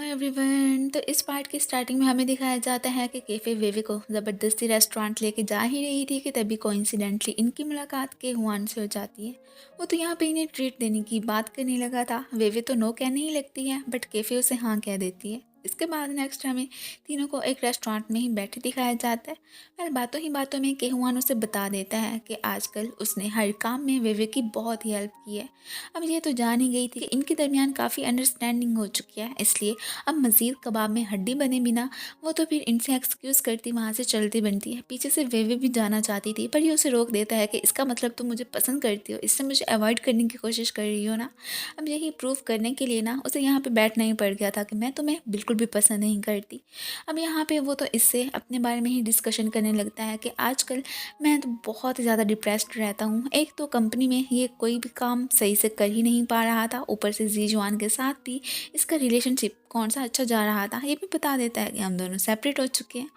Hi everyone. तो इस part की स्टार्टिंग में हमें दिखाया जाता है कि कैफ़े वेवे को ज़बरदस्ती रेस्टोरेंट लेके जा ही रही थी कि तभी कोइंसिडेंटली इनकी मुलाकात के हुआन से हो जाती है। वो तो यहाँ पे इन्हें ट्रीट देने की बात करने लगा था। वेवे तो नो कहने ही लगती है बट कैफ़े उसे हाँ कह देती है। इसके बाद नेक्स्ट हमें तीनों को एक रेस्टोरेंट में ही बैठे दिखाया जाता है। फिर बातों ही बातों में केहुआन उसे बता देता है कि आजकल उसने हर काम में वेवे की बहुत ही हेल्प की है। अब ये तो जान ही गई थी कि इनके दरमियान काफ़ी अंडरस्टैंडिंग हो चुकी है, इसलिए अब मज़ीद कबाब में हड्डी बने बिना वो तो फिर इनसे एक्सक्यूज़ करती वहाँ से चलती बनती है। पीछे से वे भी जाना चाहती थी पर ये उसे रोक देता है कि इसका मतलब तुम मुझे पसंद करती हो, इससे मुझे अवॉइड करने की कोशिश कर रही हो ना। अब यही प्रूव करने के लिए ना उसे यहाँ पे बैठना ही पड़ गया था कि मैं तुम्हें बिल्कुल भी पसंद नहीं करती। अब यहाँ पे वो तो इससे अपने बारे में ही डिस्कशन करने लगता है कि आजकल मैं तो बहुत ज़्यादा डिप्रेस्ड रहता हूँ। एक तो कंपनी में ये कोई भी काम सही से कर ही नहीं पा रहा था, ऊपर से जीजुआन के साथ भी इसका रिलेशनशिप कौन सा अच्छा जा रहा था। ये भी बता देता है कि हम दोनों सेपरेट हो चुके हैं।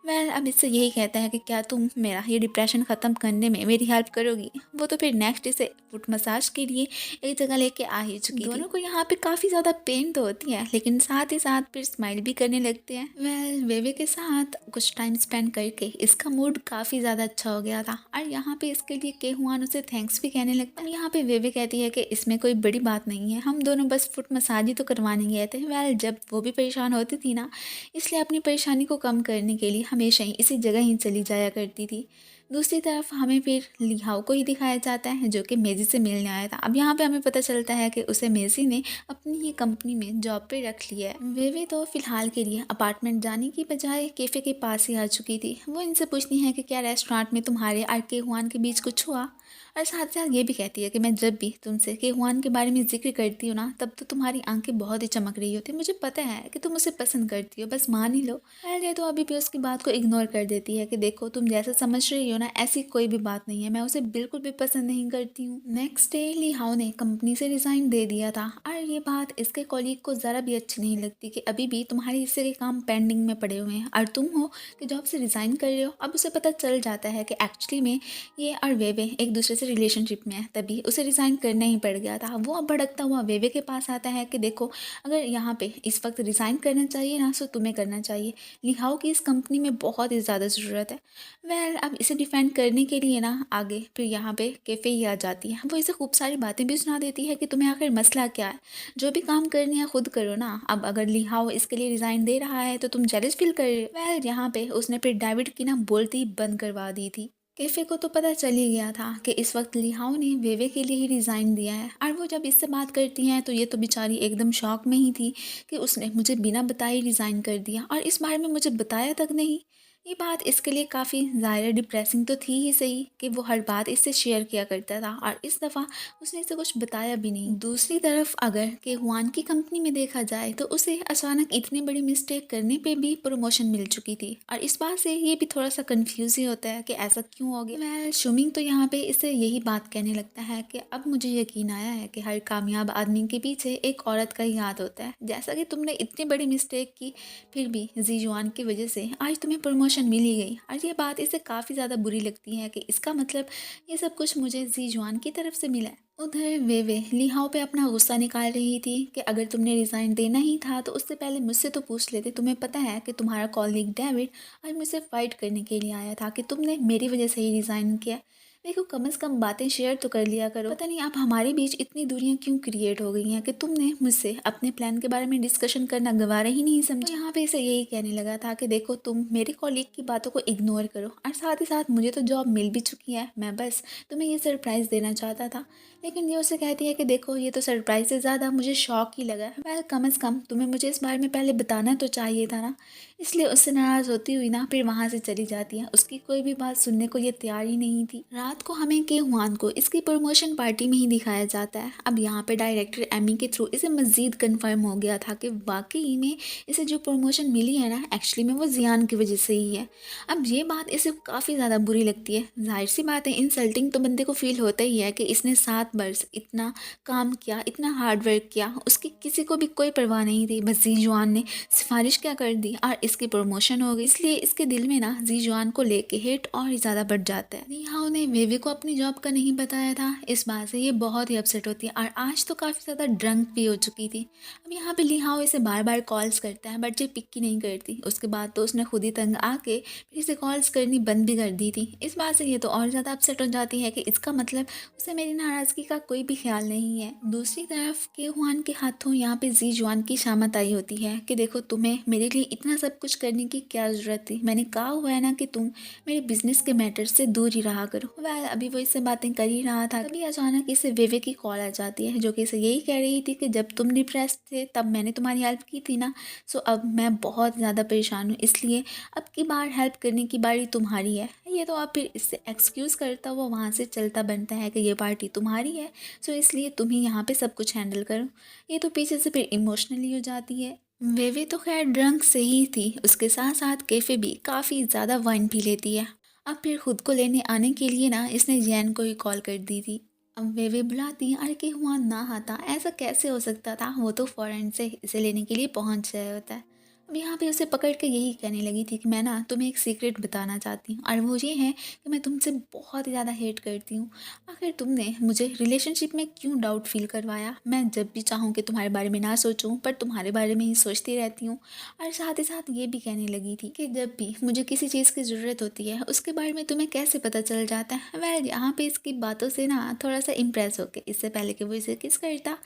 वह अब इससे यही कहता है कि क्या तुम मेरा ये डिप्रेशन ख़त्म करने में मेरी हेल्प करोगी। वो तो फिर नेक्स्ट डे से फुट मसाज के लिए एक जगह लेके आ ही चुकी थी। दोनों को यहाँ पे काफ़ी ज़्यादा पेन तो होती है लेकिन साथ ही साथ फिर स्माइल भी करने लगते हैं। वेवे के साथ कुछ टाइम स्पेंड करके इसका मूड काफ़ी ज़्यादा अच्छा हो गया था और यहाँ पे इसके लिए केहुआन उसे थैंक्स भी कहने लगता है। यहाँ पे वेवे कहती है कि इसमें कोई बड़ी बात नहीं है, हम दोनों बस फुट मसाज ही तो करवाने गए थे। जब वो भी परेशान होती थी ना, इसलिए अपनी परेशानी को कम करने के लिए हमेशा ही इसी जगह ही चली जाया करती थी। दूसरी तरफ हमें फिर लिहाओ को ही दिखाया जाता है जो कि मेजी से मिलने आया था। अब यहाँ पे हमें पता चलता है कि उसे मेजी ने अपनी ही कंपनी में जॉब पे रख लिया है। वेवे तो फिलहाल के लिए अपार्टमेंट जाने की बजाय कैफ़े के पास ही आ चुकी थी। वो इनसे पूछती है कि क्या रेस्टोरेंट में तुम्हारे और केहुआन के बीच कुछ हुआ, और साथ साथ ये भी कहती है कि मैं जब भी तुमसे केहुआन के बारे में जिक्र करती हूँ ना तब तो तुम्हारी आंखें बहुत ही चमक रही होती है। मुझे पता है कि तुम उसे पसंद करती हो, बस मान ही लो। ये तो अभी भी उसकी बात को इग्नोर कर देती है कि देखो तुम जैसा समझ रही हो ना ऐसी कोई भी बात नहीं है, मैं उसे बिल्कुल भी पसंद नहीं करती हूँ। नेक्स्ट डे ली हाओ ने कंपनी से रिजाइन दे दिया था और ये बात इसके कॉलीग को ज़रा भी अच्छी नहीं लगती कि अभी भी तुम्हारे हिस्से के काम पेंडिंग में पड़े हुए हैं और तुम हो कि जॉब से रिज़ाइन कर रहे हो। अब उसे पता चल जाता है कि एक्चुअली में ये और वेवे एक दूसरे से रिलेशनशिप में है, तभी उसे रिज़ाइन करना ही पड़ गया था। वो अब भड़कता हुआ वेवे के पास आता है कि देखो अगर यहाँ पे इस वक्त रिज़ाइन करना चाहिए ना तो तुम्हें करना चाहिए, लिहाओ की इस कंपनी में बहुत ही ज़्यादा ज़रूरत है। अब इसे डिफेंड करने के लिए ना आगे फिर यहाँ पे कैफ़े ही आ जाती है। वो इसे खूब सारी बातें भी सुना देती है कि तुम्हें आखिर मसला क्या है, जो भी काम करनी है खुद करो ना। अब अगर लिहाओ इसके लिए रिज़ाइन दे रहा है तो तुम जेलस फील कर रहे हो। यहाँ पे उसने फिर डेविड की ना बोलती ही बंद करवा दी थी। कैफ़े को तो पता चल ही गया था कि इस वक्त लिहाओ ने वेवे के लिए ही रिज़ाइन दिया है और वो जब इससे बात करती हैं तो ये तो बेचारी एकदम शॉक में ही थी कि उसने मुझे बिना बताए रिज़ाइन कर दिया और इस बारे में मुझे बताया तक नहीं। ये बात इसके लिए काफ़ी ज़्यादा डिप्रेसिंग तो थी ही सही कि वो हर बात इससे शेयर किया करता था और इस दफ़ा उसने इसे कुछ बताया भी नहीं। दूसरी तरफ अगर के हुआन की कंपनी में देखा जाए तो उसे अचानक इतनी बड़ी मिस्टेक करने पे भी प्रमोशन मिल चुकी थी और इस बात से ये भी थोड़ा सा कंफ्यूज ही होता है कि ऐसा क्यों हो गया। शुमिंग तो यहाँ पे इसे यही बात कहने लगता है कि अब मुझे यकीन आया है कि हर कामयाब आदमी के पीछे एक औरत का ही हाथ होता है। जैसा कि तुमने इतनी बड़ी मिस्टेक की फिर भी जीजुआन की वजह से आज तुम्हें प्रमोशन मिल ही गई और ये बात इसे काफ़ी ज़्यादा बुरी लगती है कि इसका मतलब ये सब कुछ मुझे जीजुआन की तरफ से मिला है। उधर वेवे लिहाओ पे अपना गुस्सा निकाल रही थी कि अगर तुमने रिज़ाइन देना ही था तो उससे पहले मुझसे तो पूछ लेते। तुम्हें पता है कि तुम्हारा कॉलीग डेविड आज मुझसे फाइट करने के लिए आया था कि तुमने मेरी वजह से ही रिज़ाइन किया। देखो कम से कम बातें शेयर तो कर लिया करो। पता नहीं अब हमारे बीच इतनी दूरियां क्यों क्रिएट हो गई हैं कि तुमने मुझसे अपने प्लान के बारे में डिस्कशन करना गवारा ही नहीं समझा। यहाँ पे इसे यही कहने लगा था कि देखो तुम मेरे कॉलीग की बातों को इग्नोर करो और साथ ही साथ मुझे तो जॉब मिल भी चुकी है, मैं बस तुम्हें ये सरप्राइज़ देना चाहता था। लेकिन ये उसे कहती है कि देखो ये तो सरप्राइज़ से ज़्यादा मुझे शौक ही लगा है। कम से कम तुम्हें मुझे इस बारे में पहले बताना तो चाहिए था ना। इसलिए उससे नाराज़ होती हुई ना फिर वहाँ से चली जाती है। उसकी कोई भी बात सुनने को ये तैयार ही नहीं थी। रात को हमें के हुआन को इसकी प्रमोशन पार्टी में ही दिखाया जाता है। अब यहाँ पे डायरेक्टर एमी के थ्रू इसे मज़ीद कंफर्म हो गया था कि वाकई में इसे जो प्रमोशन मिली है ना एक्चुअली में वो जियान की वजह से ही है। अब ये बात इसे काफ़ी ज़्यादा बुरी लगती है। जाहिर सी बात है इंसल्टिंग तो बंदे को फील होता ही है कि इसने 7 वर्ष इतना काम किया, इतना हार्ड वर्क किया, उसकी किसी को भी कोई परवाह नहीं थी, बस जीजुआन ने सिफारिश क्या कर दी और इसकी प्रमोशन हो गई। इसलिए इसके दिल में ना जीजुआन को लेके हेट और ज़्यादा बढ़ जाता है। लिहाओ ने वेवी को अपनी जॉब का नहीं बताया था, इस बात से ये बहुत ही अपसेट होती है और आज तो काफ़ी ज़्यादा ड्रंक भी हो चुकी थी। अब यहाँ पे ली हाओ इसे बार बार कॉल्स करता है बट ये पिक ही नहीं करती। उसके बाद तो उसने खुद ही तंग आके फिर इसे कॉल्स करनी बंद भी कर दी थी। इस बात से ये तो और ज़्यादा अपसेट हो जाती है कि इसका मतलब उसे मेरी नाराज़गी का कोई भी ख्याल नहीं है। दूसरी तरफ के हुआन के हाथों यहाँ पे जी जुआन की शामत आई होती है कि देखो तुम्हें मेरे लिए इतना सब कुछ करने की क्या ज़रूरत थी। मैंने कहा हुआ है ना कि तुम मेरे बिजनेस के मैटर से दूर ही रहा करो। वह अभी वो इससे बातें कर ही रहा था, तभी अचानक इसे विवेक की कॉल आ जाती है जो कि इसे यही कह रही थी कि जब तुम डिप्रेस थे तब मैंने तुम्हारी हेल्प की थी ना। सो अब मैं बहुत ज़्यादा परेशान हूँ, इसलिए अब की बार हेल्प करने की बारी तुम्हारी है। ये तो आप फिर इससे एक्सक्यूज़ करता हुआ वहाँ से चलता बनता है कि ये पार्टी तुम्हारी है, सो इसलिए तुम ही यहाँ पे सब कुछ हैंडल करो। ये तो पीछे से फिर इमोशनली हो जाती है। वेवे तो खैर ड्रंक से ही थी, उसके साथ साथ कैफ़े भी काफ़ी ज़्यादा वाइन पी लेती है। अब फिर खुद को लेने आने के लिए ना इसने जैन को ही कॉल कर दी थी। अब वेवे बुलाती अरे कि हुआ ना आता, ऐसा कैसे हो सकता था, वो तो फॉरेन से इसे लेने के लिए पहुंच गया होता है। अब यहाँ पे उसे पकड़ के यही कहने लगी थी कि मैं ना तुम्हें एक सीक्रेट बताना चाहती हूँ और वो ये है कि मैं तुमसे बहुत ज़्यादा हेट करती हूँ। आखिर तुमने मुझे रिलेशनशिप में क्यों डाउट फील करवाया। मैं जब भी चाहूँ कि तुम्हारे बारे में ना सोचूं पर तुम्हारे बारे में ही सोचती रहती हूँ। और साथ ही साथ ये भी कहने लगी थी कि जब भी मुझे किसी चीज़ की ज़रूरत होती है उसके बारे में तुम्हें कैसे पता चल जाता है। वेल यहाँ पे इसकी बातों से ना थोड़ा सा इम्प्रेस होके इससे पहले कि वो इसे किस करता,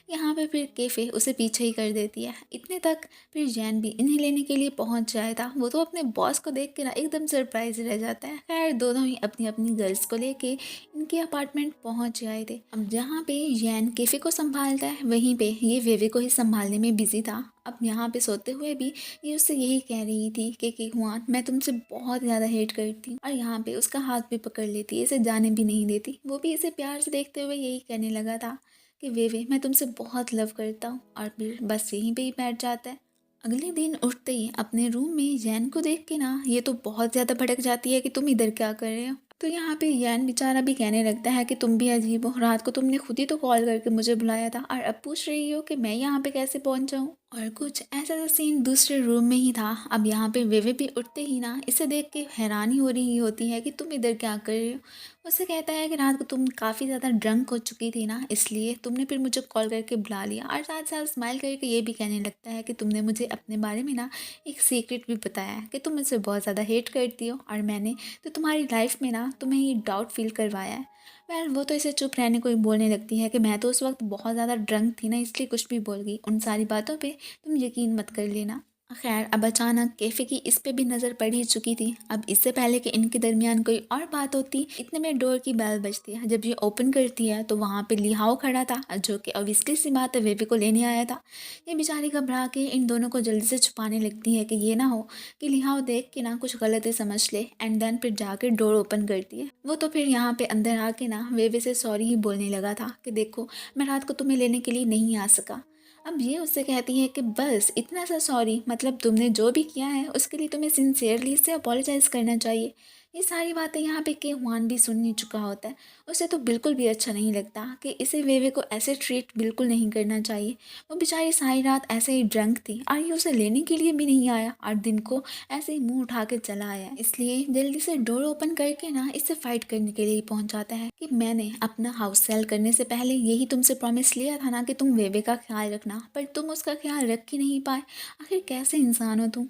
यहाँ पे फिर कैफ़े उसे पीछे ही कर देती है। इतने तक फिर जैन भी इन्हें लेने के लिए पहुंच जाया था। वो तो अपने बॉस को देख के ना एकदम सरप्राइज रह जाता है। खैर दोनों ही अपनी अपनी गर्ल्स को लेके इनके अपार्टमेंट पहुंच गए थे। अब जहाँ पे जैन कैफे को संभालता है वहीं पे ये वेवे को ही संभालने में बिजी था। अब यहाँ पे सोते हुए भी ये उससे यही कह रही थी कि हुआन मैं तुमसे बहुत ज़्यादा हेट करती हूँ, और यहाँ पे उसका हाथ भी पकड़ लेती है, इसे जाने भी नहीं देती। वो भी इसे प्यार से देखते हुए यही कहने लगा था कि वेवे मैं तुमसे बहुत लव करता हूँ, और फिर बस यहीं पे ही बैठ जाता है। अगले दिन उठते ही अपने रूम में जैन को देख के ना ये तो बहुत ज़्यादा भड़क जाती है कि तुम इधर क्या कर रहे हो। तो यहाँ पे जैन बेचारा भी कहने लगता है कि तुम भी अजीब हो, रात को तुमने खुद ही तो कॉल करके मुझे बुलाया था और अब पूछ रही हो कि मैं यहाँ पे कैसे पहुँच जाऊँ। और कुछ ऐसा सा सीन दूसरे रूम में ही था। अब यहाँ पे वेवे भी उठते ही ना इसे देख के हैरानी हो रही होती है कि तुम इधर क्या कर रहे हो। उसे कहता है कि रात को तुम काफ़ी ज़्यादा ड्रंक हो चुकी थी ना, इसलिए तुमने फिर मुझे कॉल करके बुला लिया, और साथ साथ स्माइल करके ये भी कहने लगता है कि तुमने मुझे अपने बारे में ना एक सीक्रेट भी बताया है कि तुम मुझसे बहुत ज़्यादा हेट करती हो, और मैंने तो तुम्हारी लाइफ में ना तुम्हें ये डाउट फील करवाया है। वेल वो तो इसे चुप रहने को ही बोलने लगती है कि मैं तो उस वक्त बहुत ज़्यादा ड्रंक थी ना, इसलिए कुछ भी बोल गई, उन सारी बातों पे तुम यकीन मत कर लेना। खैर अब अचानक कैफ़े की इस पे भी नज़र पड़ ही चुकी थी। अब इससे पहले कि इनके दरमियान कोई और बात होती, इतने में डोर की बेल बजती है। जब ये ओपन करती है तो वहाँ पे लिहाओ खड़ा था, जो कि ऑब्वियसली सी बात है वेवे को लेने आया था। ये बेचारी घबरा के इन दोनों को जल्दी से छुपाने लगती है कि ये ना हो कि लिहाओ देख के ना कुछ गलत ही समझ ले, एंड देन फिर जाकर डोर ओपन करती है। वो तो फिर यहाँ पे अंदर आके ना वेवे से सॉरी ही बोलने लगा था कि देखो मैं रात को तुम्हें लेने के लिए नहीं आ सका। अब ये उससे कहती है कि बस इतना सा सॉरी, मतलब तुमने जो भी किया है उसके लिए तुम्हें सिंसियरली इससे अपोलोजाइज़ करना चाहिए। ये सारी बातें यहाँ पे के हुआन भी सुन नहीं चुका होता है। उसे तो बिल्कुल भी अच्छा नहीं लगता कि इसे वेवे को ऐसे ट्रीट बिल्कुल नहीं करना चाहिए। वो बेचारी सारी रात ऐसे ही ड्रंक थी और ये उसे लेने के लिए भी नहीं आया, और दिन को ऐसे ही मुंह उठा के चला आया। इसलिए जल्दी से डोर ओपन करके ना इससे फाइट करने के लिए पहुंच जाता है कि मैंने अपना हाउस सेल करने से पहले यही तुमसे प्रॉमिस लिया था ना कि तुम वेवे का ख्याल रखना, पर तुम उसका ख्याल रख ही नहीं पाए। आखिर कैसे इंसान हो तुम।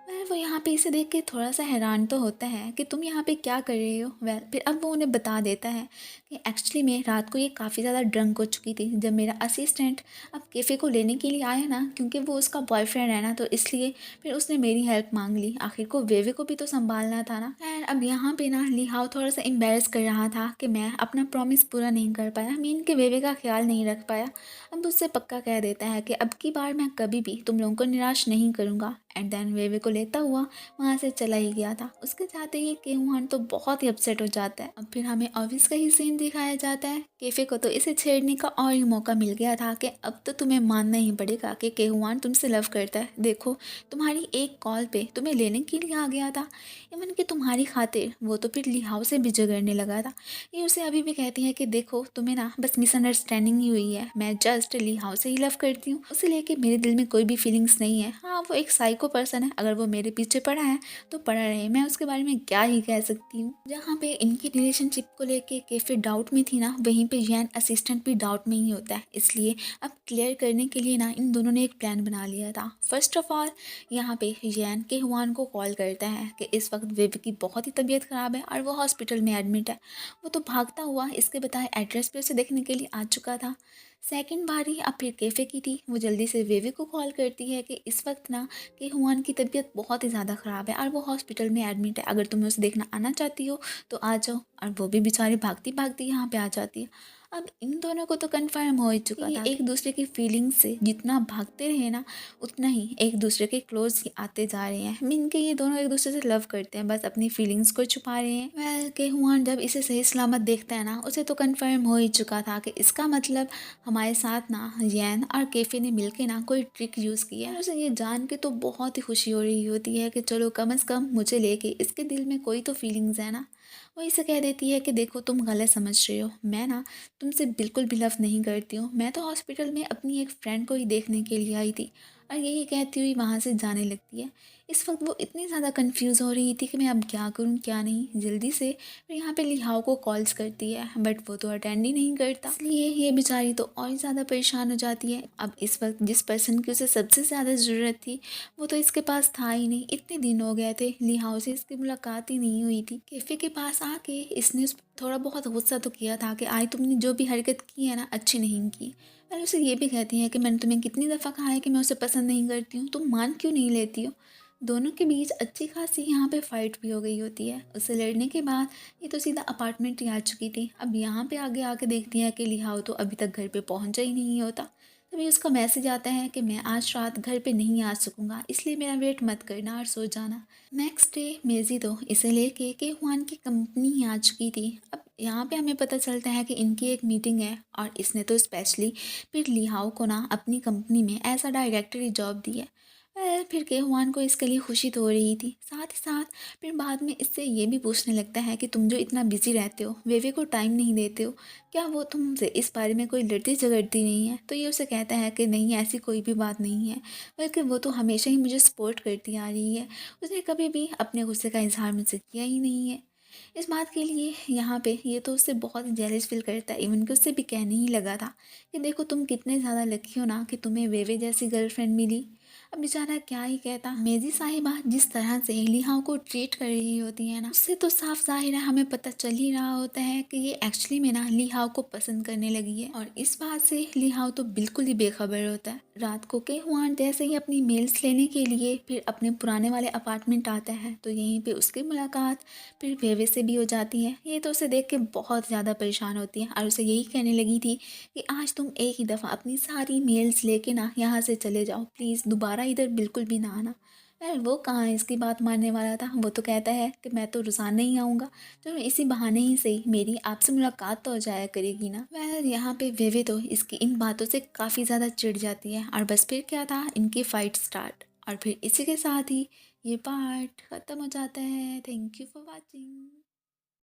वेल वो यहाँ पे इसे देख के थोड़ा सा हैरान तो होता है कि तुम यहाँ पे क्या कर रहे हो। वेल फिर अब वो उन्हें बता देता है कि एक्चुअली में रात को ये काफ़ी ज़्यादा ड्रंक हो चुकी थी जब मेरा असिस्टेंट अब कैफ़े को लेने के लिए आया ना, क्योंकि वो उसका बॉयफ्रेंड है ना, तो इसलिए फिर उसने मेरी हेल्प मांग ली। आखिर को वेवे को भी तो संभालना था ना। खैर अब यहाँ पे ना लिहाओ थोड़ा सा एम्बेरस कर रहा था कि मैं अपना प्रॉमिस पूरा नहीं कर पाया, मीन के वेवे का ख्याल नहीं रख पाया। अब उससे पक्का कह देता है कि अब की बार मैं कभी भी तुम लोगों को निराश नहीं करूँगा, एंड देन वेवे को लेता हुआ वहाँ से चला ही गया था। उसके जाते ही केहुआन तो बहुत ही अपसेट हो जाता है। अब फिर हमें ऑफिस का ही सीन दिखाया जाता है। कैफे को तो इसे छेड़ने का और ही मौका मिल गया था कि अब तो तुम्हें मानना ही पड़ेगा कि केहुआन तुमसे लव करता है। देखो तुम्हारी एक कॉल पे तुम्हें लेने के लिए आ गया था, इवन कि तुम्हारी खातिर वो तो फिर लिहाओ से भी झगड़ने लगा था। ये उसे अभी भी कहती है कि देखो तुम्हें ना बस मिसअंडरस्टैंडिंग ही हुई है, मैं जस्ट लिहाओ से ही लव करती हूँ, उसे लेके मेरे दिल में कोई भी फीलिंग्स नहीं है। हाँ वो एक साइको पर्सन है, अगर वो वो मेरे पीछे पड़ा है तो पड़ा रहे, मैं उसके बारे में क्या ही कह सकती हूँ। जहाँ पे इनकी रिलेशनशिप को लेके कैफे डाउट में थी ना, वहीं पे जैन असिस्टेंट भी डाउट में ही होता है। इसलिए अब क्लियर करने के लिए ना इन दोनों ने एक प्लान बना लिया था। फर्स्ट ऑफ ऑल यहाँ पे जैन के हुआन को कॉल करता है कि इस वक्त विव की बहुत ही तबीयत ख़राब है और वो हॉस्पिटल में एडमिट है। वो तो भागता हुआ इसके बताए एड्रेस पे उसे देखने के लिए आ चुका था। सेकंड बारी अब फिर कैफ़े की थी। वो जल्दी से वेवे को कॉल करती है कि इस वक्त ना कि हुआन की तबीयत बहुत ही ज़्यादा ख़राब है और वो हॉस्पिटल में एडमिट है, अगर तुम्हें उसे देखना आना चाहती हो तो आ जाओ। और वो भी बेचारी भागती भागती यहाँ पे आ जाती है। अब इन दोनों को तो कंफर्म हो ही चुका था, एक दूसरे की फीलिंग्स से जितना भागते रहे ना उतना ही एक दूसरे के क्लोज आते जा रहे हैं। मीन के ये दोनों एक दूसरे से लव करते हैं, बस अपनी फीलिंग्स को छुपा रहे हैं। वेल के हुआन जब इसे सही सलामत देखता है ना, उसे तो कंफर्म हो ही चुका था कि इसका मतलब हमारे साथ ना जैन और कैफे ने मिलके ना कोई ट्रिक यूज़ की है। और उसे ये जान के तो बहुत ही खुशी हो रही होती है कि चलो कम से कम मुझे लेके इसके दिल में कोई तो फीलिंग्स है ना। वो इसे कह देती है कि देखो तुम गलत समझ रहे हो, मैं ना तुमसे बिल्कुल भी लव नहीं करती हूँ, मैं तो हॉस्पिटल में अपनी एक फ्रेंड को ही देखने के लिए आई थी। और यही कहती हुई वहाँ से जाने लगती है। इस वक्त वो इतनी ज़्यादा कंफ्यूज हो रही थी कि मैं अब क्या करूँ क्या नहीं। जल्दी से फिर यहाँ पे लिहाओ को कॉल्स करती है, बट वो तो अटेंड ही नहीं करता। इसलिए ये बेचारी तो और ज़्यादा परेशान हो जाती है। अब इस वक्त जिस पर्सन की उसे सबसे ज़्यादा ज़रूरत थी वो तो इसके पास था ही नहीं। इतने दिन हो गए थे, लिहाओ से इसकी मुलाकात ही नहीं हुई थी। कैफ़े के पास आके इसने उस थोड़ा बहुत गुस्सा तो किया था कि आई तुमने जो भी हरकत की है ना अच्छी नहीं की। पहले उसे ये भी कहती है कि मैंने तुम्हें कितनी दफ़ा कहा है कि मैं उसे पसंद नहीं करती हूँ, तुम मान क्यों नहीं लेती हो। दोनों के बीच अच्छी खासी यहाँ पे फाइट भी हो गई होती है। उससे लड़ने के बाद ये तो सीधा अपार्टमेंट ही आ चुकी थी। अब यहाँ पे आगे आके देखती है कि लिहाओ तो अभी तक घर पे पहुँचा ही नहीं होता। तभी उसका मैसेज आता है कि मैं आज रात घर पे नहीं आ सकूँगा, इसलिए मेरा वेट मत करना और सो जाना। नेक्स्ट डे मेजी तो इसे लेके के हुआन की कंपनी ही आ चुकी थी। अब यहाँ पे हमें पता चलता है कि इनकी एक मीटिंग है और इसने तो स्पेशली फिर लिहाओ को ना अपनी कंपनी में एज अ डायरेक्टर ही जॉब दी है। फिर के हुआन को इसके लिए खुशी तो हो रही थी, साथ ही साथ फिर बाद में इससे ये भी पूछने लगता है कि तुम जो इतना बिजी रहते हो, वेवे को टाइम नहीं देते हो, क्या वो तुमसे इस बारे में कोई लड़ती झगड़ती नहीं है। तो ये उसे कहता है कि नहीं, ऐसी कोई भी बात नहीं है, बल्कि वो तो हमेशा ही मुझे सपोर्ट करती आ रही है, उसने कभी भी अपने गुस्से का इजहार मुझसे किया ही नहीं है। इस बात के लिए यहाँ पे ये तो उससे बहुत जेलस फील करता है। इवन कि उससे भी कहने ही लगा था कि देखो तुम कितने ज़्यादा लकी हो ना कि तुम्हें वेवे जैसी गर्लफ्रेंड मिली। अब बेचारा क्या ही कहता। मेजी साहिबा जिस तरह से लिहाओ को ट्रीट कर रही होती है ना, उससे तो साफ जाहिर है हमें पता चल ही रहा होता है कि ये एक्चुअली में ना लिहाओ को पसंद करने लगी है। और इस बात से लिहाओ तो बिल्कुल ही बेखबर होता है। रात को के हुआन जैसे ही अपनी मेल्स लेने के लिए फिर अपने पुराने वाले अपार्टमेंट आता है तो यहीं पे उसकी मुलाकात फिर वेवे से भी हो जाती है। ये तो उसे देख के बहुत ज़्यादा परेशान होती है और उसे यही कहने लगी थी कि आज तुम एक ही दफ़ा अपनी सारी मेल्स लेके ना यहाँ से चले जाओ, प्लीज़ दोबारा इधर बिल्कुल भी ना आना। यार वो कहाँ इसकी बात मानने वाला था। वो तो कहता है कि मैं तो रोज़ाना ही आऊँगा, चलो इसी बहाने ही सही मेरी आपसे मुलाकात तो हो जाया करेगी ना। वह यहाँ पे वेवे तो इसकी इन बातों से काफ़ी ज़्यादा चिढ़ जाती है और बस फिर क्या था, इनकी फ़ाइट स्टार्ट। और फिर इसी के साथ ही ये पार्ट ख़त्म हो जाता है। Thank you for watching.